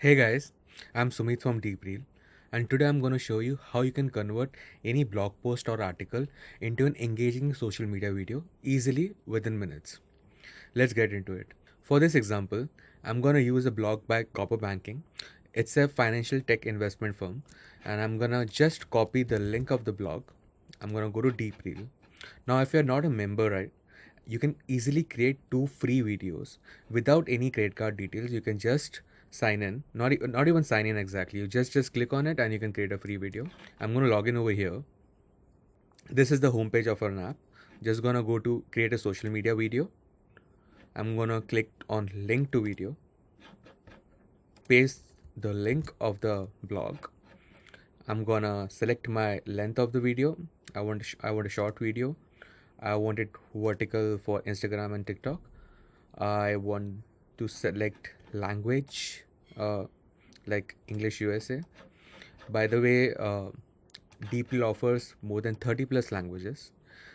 Hey guys, I'm Sumit from DeepReel, and today I'm going to show you how you can convert any blog post or article into an engaging social media video easily within minutes. Let's get into it. For this example, I'm going to use a blog by Copper Banking. It's a financial tech investment firm, and I'm going to just copy the link of the blog. I'm going to go to DeepReel. Now, if you're not a member, right, you can easily create two free videos without any credit card details. You can just sign in, not even sign in exactly. You just click on it and you can create a free video. I'm going to log in over here. This is the homepage of our app. Just going to go to create a social media video. I'm going to click on link to video, paste the link of the blog. I'm going to select my length of the video. I want a short video. I want it vertical for Instagram and TikTok. I want to select language, like English USA. By the way, DeepL offers more than 30 plus languages,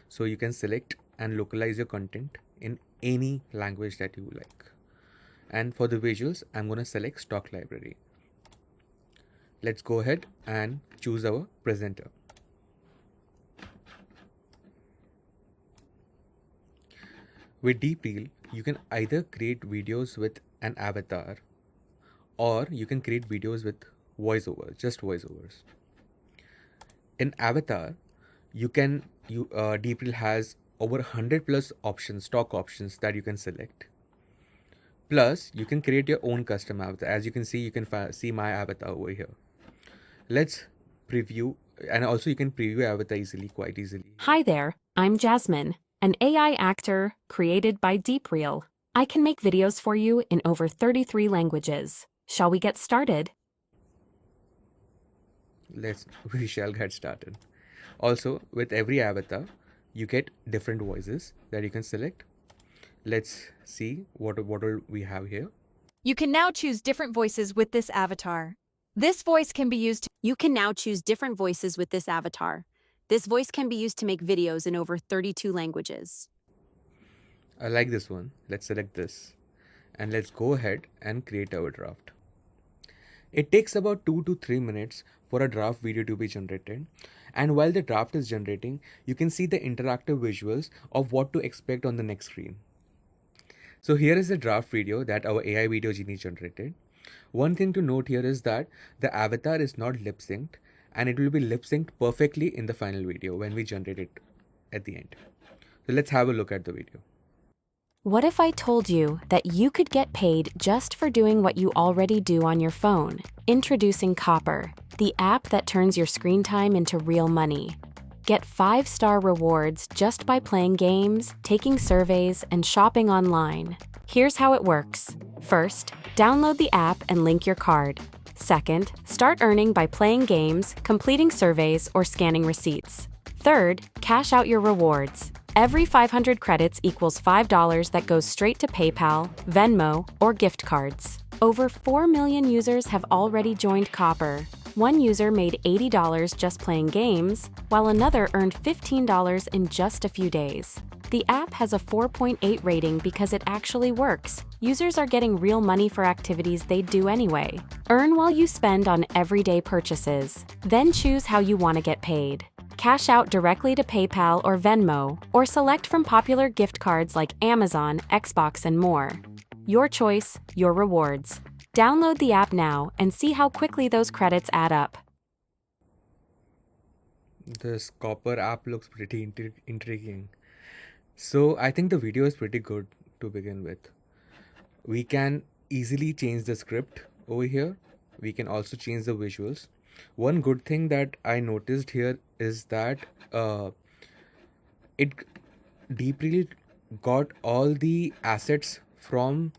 so you can select and localize your content in any language that you like. And for the visuals, I'm going to select stock library. Let's go ahead and choose our presenter. With DeepReel, you can either create videos with an avatar or you can create videos with voiceover, just voiceovers. In avatar, DeepReel has over 100 plus options, stock options that you can select. Plus, you can create your own custom avatar. As you can see, you can see my avatar over here. Let's preview, and also you can preview avatar quite easily. Hi there, I'm Jasmine, an AI actor created by DeepReel. I can make videos for you in over 33 languages. Shall we get started? We shall get started. Also, with every avatar, you get different voices that you can select. Let's see what all we have here. You can now choose different voices with this avatar. This voice can be used to You can now choose different voices with this avatar. This voice can be used to make videos in over 32 languages. I like this one. Let's select this. And let's go ahead and create our draft. It takes about 2 to 3 minutes for a draft video to be generated. And while the draft is generating, you can see the interactive visuals of what to expect on the next screen. So here is the draft video that our AI video Genie generated. One thing to note here is that the avatar is not lip synced and it will be lip synced perfectly in the final video when we generate it at the end. So let's have a look at the video. What if I told you that you could get paid just for doing what you already do on your phone? Introducing Copper, the app that turns your screen time into real money. Get 5-star rewards just by playing games, taking surveys, and shopping online. Here's how it works. First, download the app and link your card. Second, start earning by playing games, completing surveys, or scanning receipts. Third, cash out your rewards. Every 500 credits equals $5 that goes straight to PayPal, Venmo, or gift cards. Over 4 million users have already joined Copper. One user made $80 just playing games, while another earned $15 in just a few days. The app has a 4.8 rating because it actually works. Users are getting real money for activities they do anyway. Earn while you spend on everyday purchases. Then choose how you want to get paid. Cash out directly to PayPal or Venmo, or select from popular gift cards like Amazon, Xbox, and more. Your choice, your rewards. Download the app now and see how quickly those credits add up. This Copper app looks pretty intriguing. So I think the video is pretty good to begin with. We can easily change the script over here. We can also change the visuals. One good thing that I noticed here is that it DeepReel got all the assets from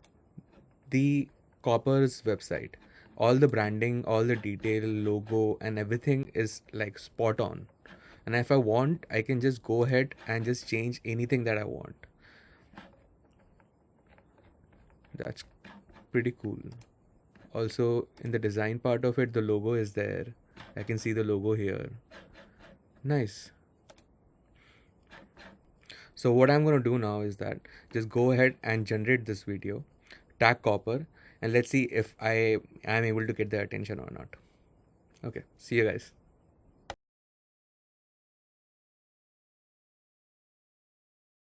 the Copper's website. All the branding, all the detail, logo, and everything is like spot on. And if I want, I can just go ahead and just change anything that I want. That's pretty cool. Also, in the design part of it, the logo is there. I can see the logo here. Nice. So what I'm going to do now is that just go ahead and generate this video, tag Copper, and let's see if I am able to get their attention or not. Okay, see you guys.